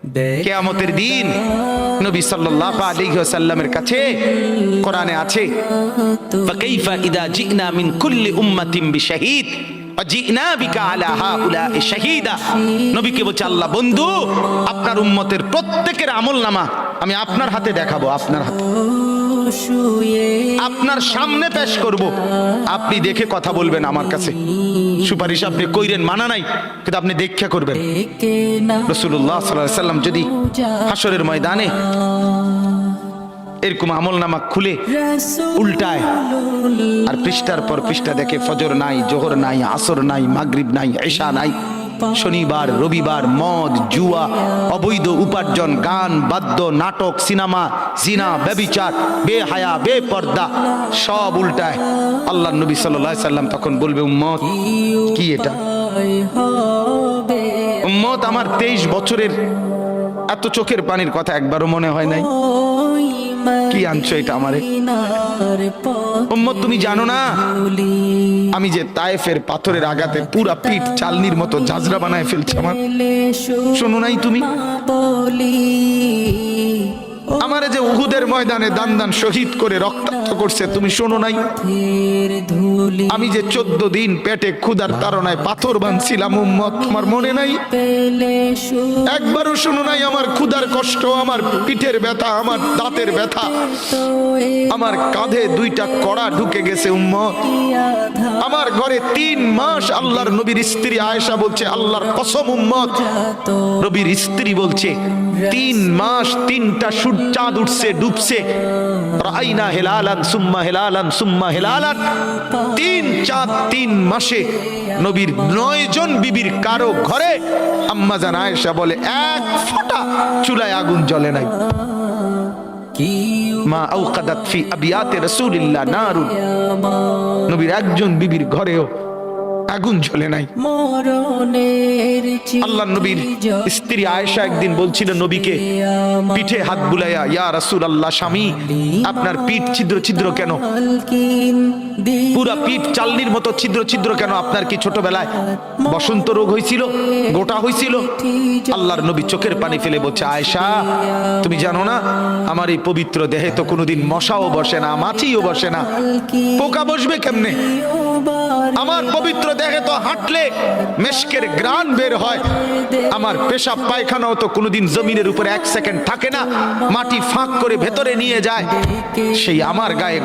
কিয়ামতের দিন নবী সাল্লাল্লাহু আলাইহি ওয়াসাল্লামের কাছে কোরআনে আছে, ফাকাইফা ইদা জিনা মিন কুল্লি উম্মাতিন বিশাহিদ ওয়াজিনা বিকা আলা হাউলা'i শাহীদা। নবীকে বলছে আল্লাহ, বন্ধু আপনার উম্মতের প্রত্যেকের আমলনামা আমি আপনার হাতে দেখাবো, আপনার হাতে আপনার সামনে পেশ করব, আপনি দেখে কথা বলবেন আমার কাছে। সুপারিশ আপনি কইরেন, মানা নাই, কিন্তু আপনি দেখা করবেন। রাসূলুল্লাহ সাল্লাল্লাহু আলাইহি ওয়াসাল্লাম যদি হাসরের ময়দানে এরকম আমলনামা খুলে উল্টায় আর পৃষ্ঠার পর পৃষ্ঠা দেখে ফজর নাই, জোহর নাই, আসর নাই, মাগরিব নাই, ইশা নাই, শনিবার রবিবার, মদ জুয়া, অবৈধ উপার্জন, গান বাদ্য, নাটক, সিনেমা, জিনা, ব্যভিচার, বেহায়া, বেপর্দা সব উল্টায়। আল্লাহর নবী সাল্লাল্লাহু আলাইহি সাল্লাম তখন বলবে, উম্মত কি এটা? উম্মত আমার 23 বছরের এত চোখের পানির কথা একবারও মনে হয় নাই, কি আনছো এটা আমারে? উম্মত তুমি জানো না আমি যে তায়েফের পাথরের আঘাতে পুরা পিঠ চালনির মতো ঝাঁঝরা বানায় ফেলছে আমার? শোনো নাই তুমি? আমারে যে উহুদের ময়দানে দান দান শহীদ করে রক্তাক্ত করছে, তুমি শোনো নাই? আমি যে 14 দিন পেটে ক্ষুধার তাড়নায় পাথর বাঁধছিলাম, উম্মত তোমার মনে নাই? একবারও শোনো নাই আমার ক্ষুধার কষ্ট, আমার পিঠের ব্যথা, আমার দাঁতের ব্যথা, আমার কাঁধে 2টা কড়া ঢুকে গেছে উম্মত। আমার ঘরে 3 মাস আল্লাহর নবীর স্ত্রী আয়েশা বলছে, আল্লাহর কসম উম্মত, নবীর স্ত্রী বলছে 3 মাস 3টা চাঁদ উঠছে ডুবছে, রাইনা হেলালান সুম্মা হেলালান সুম্মা হেলালান, 3 চাঁদ 3 মাসে নবীর 9 জন বিবির কারো ঘরে আম্মা জান আয়েশা বলে 1 ফোঁটা চুলায় আগুন জ্বলে নাই। মা আওকাদাত ফি আবিয়াতে রাসূলিল্লাহ নারুন, নবীর একজন বিবির ঘরেও আগুন জ্বলে নাই। আল্লাহর নবীর স্ত্রী আয়েশা একদিন বলছিল নবীকে, পিঠে হাত বুলাইয়া, ইয়া রাসূলুল্লাহ, স্বামী আপনার পিঠ ছিদ্র ছিদ্র কেন? পুরা পিঠ চালনির মতো ছিদ্র ছিদ্র কেন? আপনার কি ছোটবেলায় বসন্ত রোগ হয়েছিল, গোটা হয়েছিল? আল্লাহর নবী চোখের পানি ফেলে বলছে, আয়েশা তুমি জানো না আমার এই পবিত্র দেহে তো কোনোদিন মশাও বসে না, মাছিও বসে না, পোকা বসবে কেমনে? আমার পবিত্র দেহে তো হাঁটলে মেশকের ঘ্রাণ বের হয়, আমার পেশাব পায়খানাও তো কোনোদিন জমিনের উপরে 1 সেকেন্ড থাকে না, মাটি ফাঁক করে ভেতরে নিয়ে যায়। সেই আমার গায়ে